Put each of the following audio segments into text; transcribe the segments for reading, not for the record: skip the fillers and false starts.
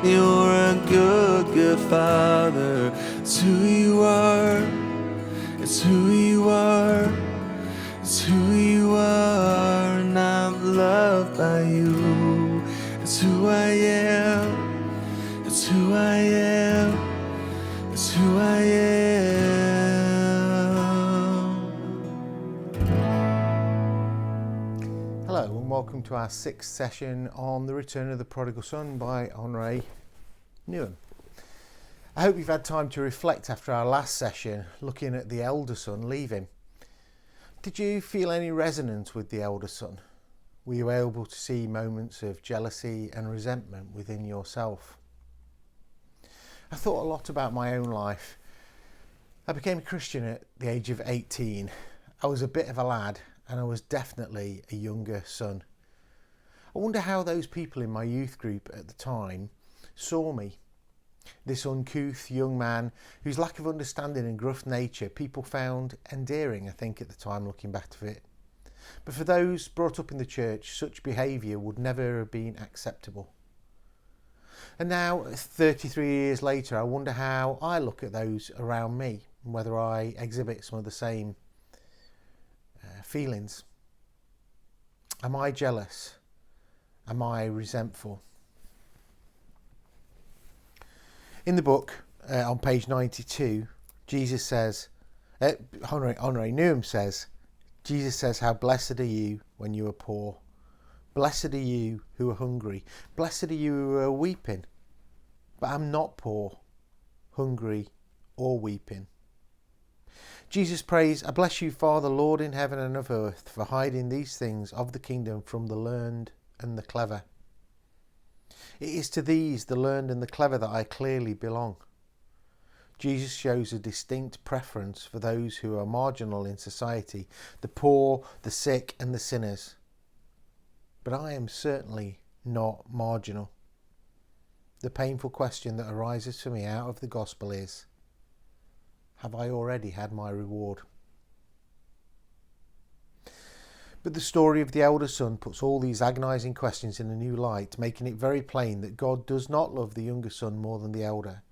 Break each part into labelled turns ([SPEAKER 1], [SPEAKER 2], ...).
[SPEAKER 1] You're a good, good Father. It's who you are. It's who you are. It's who you are. And I'm loved by you. It's who I am. It's who I am. It's who I am.
[SPEAKER 2] Hello and welcome to our sixth session on the return of the prodigal son by Henri Nouwen. I hope you've had time to reflect after our last session looking at the elder son leaving. Did you feel any resonance with the elder son? Were you able to see moments of jealousy and resentment within yourself? I thought a lot about my own life. I became a Christian at the age of 18. I was a bit of a lad and I was definitely a younger son. I wonder how those people in my youth group at the time saw me. This uncouth young man whose lack of understanding and gruff nature people found endearing, I think, at the time, looking back to it. But for those brought up in the church, such behaviour would never have been acceptable. And now, 33 years later, I wonder how I look at those around me and whether I exhibit some of the same feelings. Am I jealous? Am I resentful? In the book, on page 92, Jesus says, Henri Nouwen says, Jesus says, how blessed are you when you are poor. Blessed are you who are hungry. Blessed are you who are weeping. But I'm not poor, hungry, or weeping. Jesus prays, I bless you, Father, Lord in heaven and of earth, for hiding these things of the kingdom from the learned and the clever. It is to these, the learned and the clever, that I clearly belong. Jesus shows a distinct preference for those who are marginal in society, the poor, the sick and the sinners. But I am certainly not marginal. The painful question that arises for me out of the gospel is, have I already had my reward? But the story of the elder son puts all these agonising questions in a new light, making it very plain that God does not love the younger son more than the elder.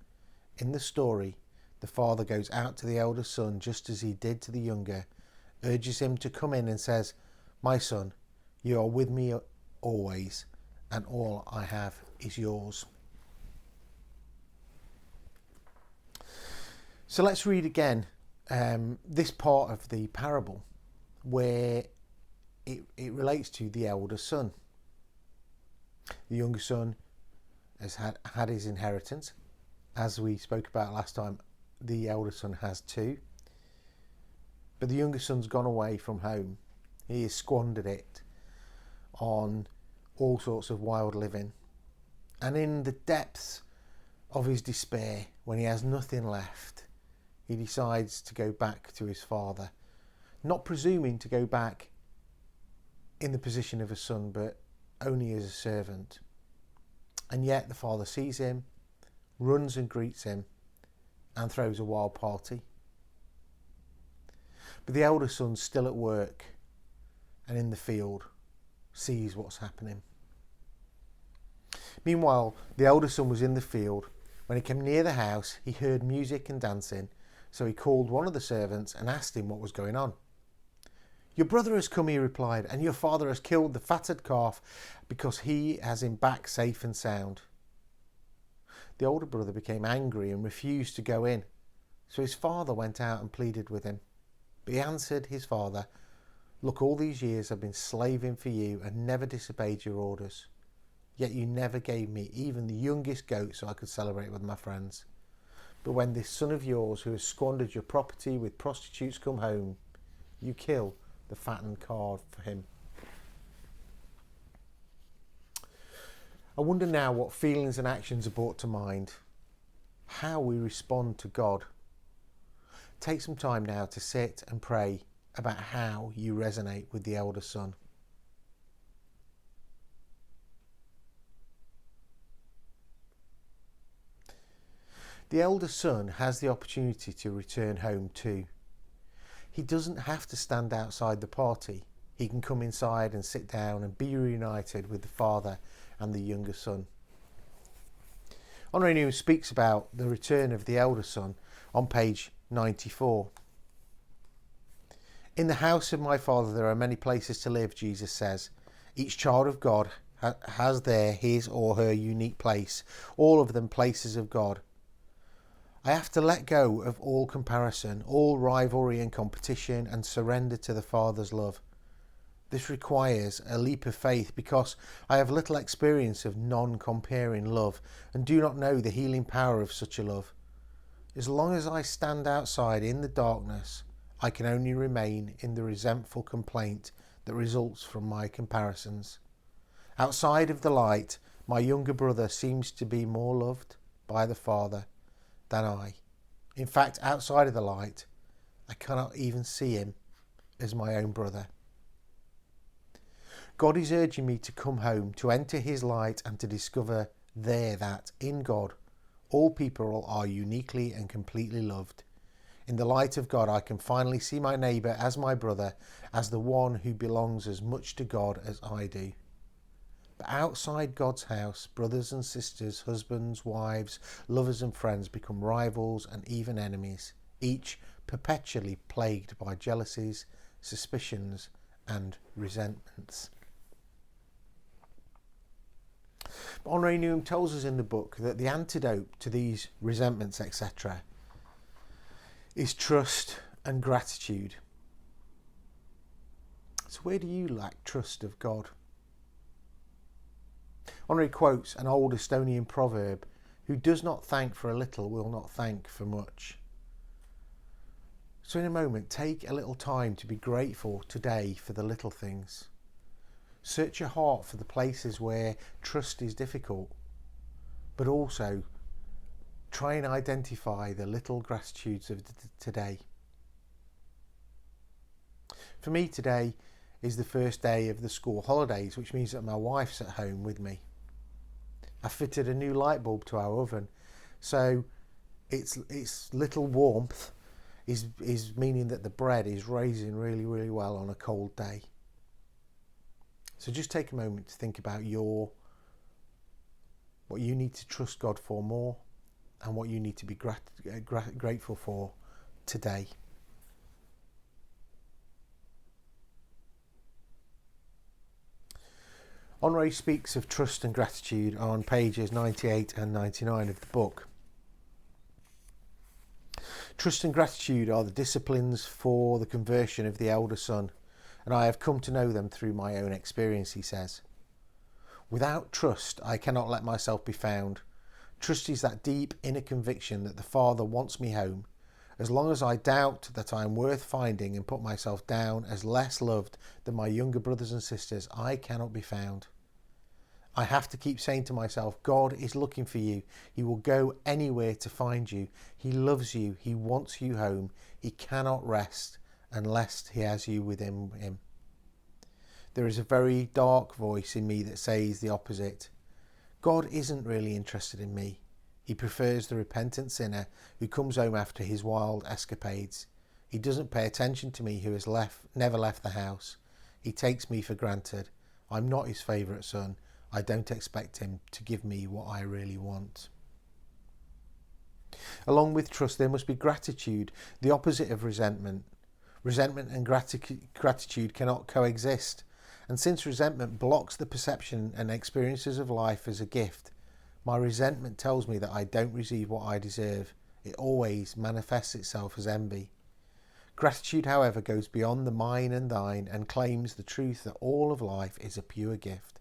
[SPEAKER 2] In the story, the father goes out to the elder son just as he did to the younger, urges him to come in and says, my son, you are with me always, and all I have is yours. So let's read again this part of the parable where it relates to the elder son. The younger son has had his inheritance. As we spoke about last time, the elder son has too. But the younger son's gone away from home. He has squandered it on all sorts of wild living. And in the depths of his despair, when he has nothing left, he decides to go back to his father, not presuming to go back in the position of a son, but only as a servant. And yet the father sees him, runs and greets him, and throws a wild party. But the elder son's still at work and in the field, sees what's happening. Meanwhile, the elder son was in the field. When he came near the house, he heard music and dancing. So he called one of the servants and asked him what was going on. Your brother has come, he replied, and your father has killed the fatted calf because he has him back safe and sound. The older brother became angry and refused to go in. So his father went out and pleaded with him. But he answered his father, look, all these years I've been slaving for you and never disobeyed your orders. Yet you never gave me even the youngest goat so I could celebrate with my friends. But when this son of yours who has squandered your property with prostitutes come home, you kill the fattened calf for him. I wonder now what feelings and actions are brought to mind, how we respond to God. Take some time now to sit and pray about how you resonate with the elder son. The elder son has the opportunity to return home too. He doesn't have to stand outside the party. He can come inside and sit down and be reunited with the father and the younger son. Henri Nouwen speaks about the return of the elder son on page 94. In the house of my Father there are many places to live, Jesus says. Each child of God has there his or her unique place, all of them places of God. I have to let go of all comparison, all rivalry and competition, and surrender to the Father's love. This requires a leap of faith because I have little experience of non-comparing love and do not know the healing power of such a love. As long as I stand outside in the darkness, I can only remain in the resentful complaint that results from my comparisons. Outside of the light, my younger brother seems to be more loved by the Father than I. In fact, outside of the light, I cannot even see him as my own brother. God is urging me to come home, to enter his light and to discover there that in God, all people are uniquely and completely loved. In the light of God, I can finally see my neighbour as my brother, as the one who belongs as much to God as I do. But outside God's house, brothers and sisters, husbands, wives, lovers and friends become rivals and even enemies, each perpetually plagued by jealousies, suspicions and resentments. But Henri Nouwen tells us in the book that the antidote to these resentments, etc., is trust and gratitude. So where do you lack trust of God? Henri quotes an old Estonian proverb, "Who does not thank for a little will not thank for much." So in a moment, take a little time to be grateful today for the little things. Search your heart for the places where trust is difficult, but also try and identify the little gratitudes of today. For me, today is the first day of the school holidays, which means that my wife's at home with me. I fitted a new light bulb to our oven, so its little warmth is meaning that the bread is raising really, really well on a cold day. So just take a moment to think about what you need to trust God for more and what you need to be grateful for today. Henri speaks of trust and gratitude on pages 98 and 99 of the book. Trust and gratitude are the disciplines for the conversion of the elder son, and I have come to know them through my own experience, he says. Without trust, I cannot let myself be found. Trust is that deep inner conviction that the Father wants me home. As long as I doubt that I am worth finding and put myself down as less loved than my younger brothers and sisters, I cannot be found. I have to keep saying to myself, God is looking for you. He will go anywhere to find you. He loves you. He wants you home. He cannot rest unless he has you within him. There is a very dark voice in me that says the opposite. God isn't really interested in me. He prefers the repentant sinner who comes home after his wild escapades. He doesn't pay attention to me who has never left the house. He takes me for granted. I'm not his favourite son. I don't expect him to give me what I really want. Along with trust, there must be gratitude, the opposite of resentment. Resentment and gratitude cannot coexist. And since resentment blocks the perception and experiences of life as a gift, my resentment tells me that I don't receive what I deserve. It always manifests itself as envy. Gratitude, however, goes beyond the mine and thine and claims the truth that all of life is a pure gift.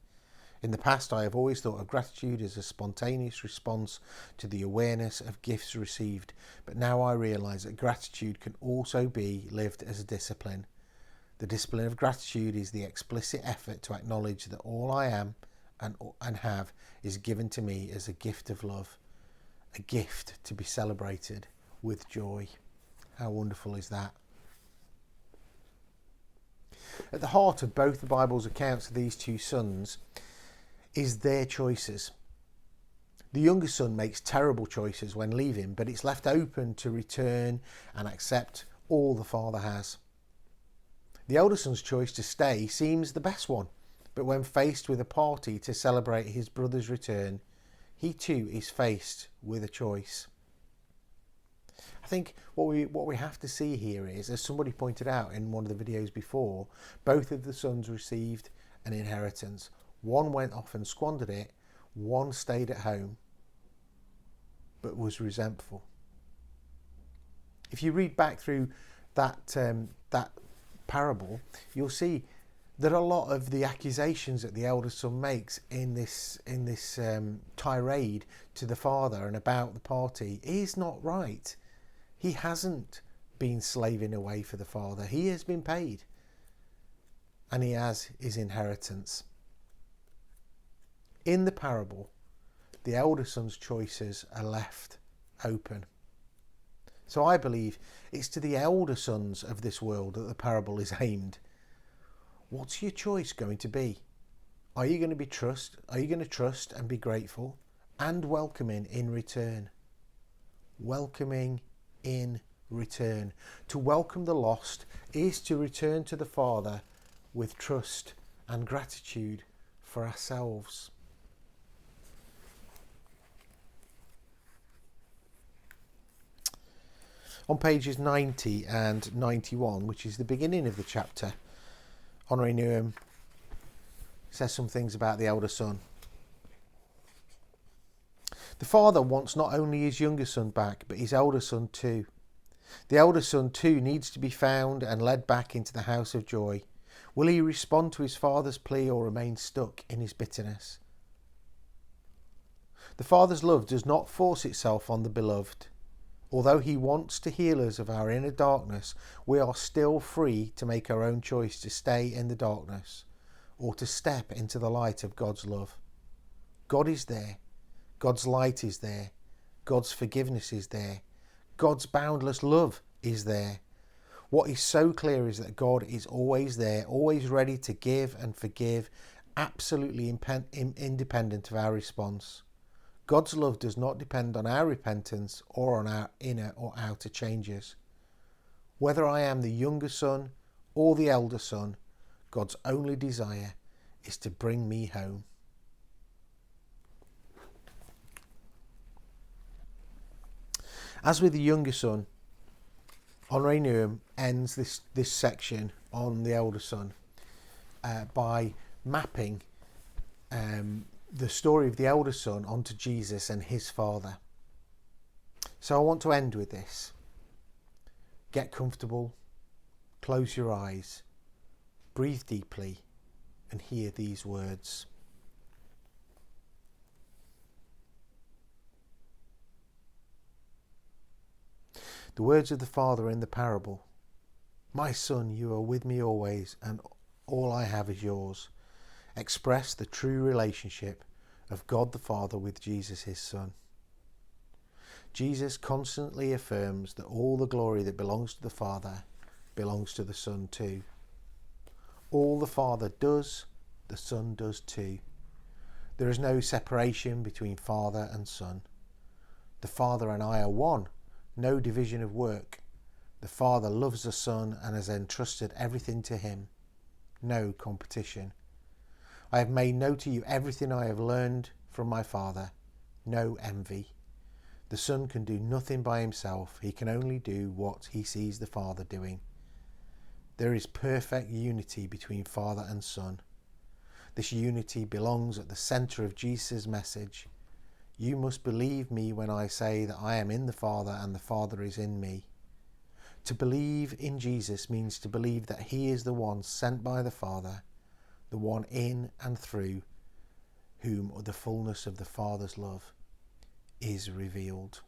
[SPEAKER 2] In the past, I have always thought of gratitude as a spontaneous response to the awareness of gifts received, but now I realise that gratitude can also be lived as a discipline. The discipline of gratitude is the explicit effort to acknowledge that all I am and have is given to me as a gift of love, a gift to be celebrated with joy. How wonderful is that? At the heart of both the Bible's accounts of these two sons is their choices. The younger son makes terrible choices when leaving, but it's left open to return and accept all the father has. The elder son's choice to stay seems the best one, but when faced with a party to celebrate his brother's return, he too is faced with a choice. I think what we have to see here is, as somebody pointed out in one of the videos before, both of the sons received an inheritance. One went off and squandered it, one stayed at home but was resentful. If you read back through that parable, you'll see that a lot of the accusations that the elder son makes in this tirade to the father and about the party is not right. He hasn't been slaving away for the father. He has been paid, and he has his inheritance. In the parable, the elder son's choices are left open. So I believe it's to the elder sons of this world that the parable is aimed. What's your choice going to be? Are you going to trust and be grateful and welcoming in return? Welcoming in return. To welcome the lost is to return to the Father with trust and gratitude for ourselves. On pages 90 and 91, which is the beginning of the chapter, Henri Nouwen says some things about the elder son. The father wants not only his younger son back, but his elder son too. The elder son too needs to be found and led back into the house of joy. Will he respond to his father's plea or remain stuck in his bitterness? The father's love does not force itself on the beloved. Although he wants to heal us of our inner darkness, we are still free to make our own choice to stay in the darkness or to step into the light of God's love. God is there. God's light is there. God's forgiveness is there. God's boundless love is there. What is so clear is that God is always there, always ready to give and forgive, absolutely independent of our response. God's love does not depend on our repentance or on our inner or outer changes. Whether I am the younger son or the elder son, God's only desire is to bring me home. As with the younger son, Henri Nouwen ends this section on the elder son by mapping the story of the elder son onto Jesus and his father. So I want to end with this. Get comfortable, close your eyes, breathe deeply, and hear these words. The words of the father in the parable. My son, you are with me always, and all I have is yours. Express the true relationship of God the Father with Jesus his Son. Jesus constantly affirms that all the glory that belongs to the Father belongs to the Son too. All the Father does, the Son does too. There is no separation between Father and Son. The Father and I are one, no division of work. The Father loves the Son and has entrusted everything to him. No competition. I have made known to you everything I have learned from my Father. No envy. The Son can do nothing by himself. He can only do what he sees the Father doing. There is perfect unity between Father and Son. This unity belongs at the centre of Jesus' message. You must believe me when I say that I am in the Father and the Father is in me. To believe in Jesus means to believe that he is the one sent by the Father, the one in and through whom the fullness of the Father's love is revealed.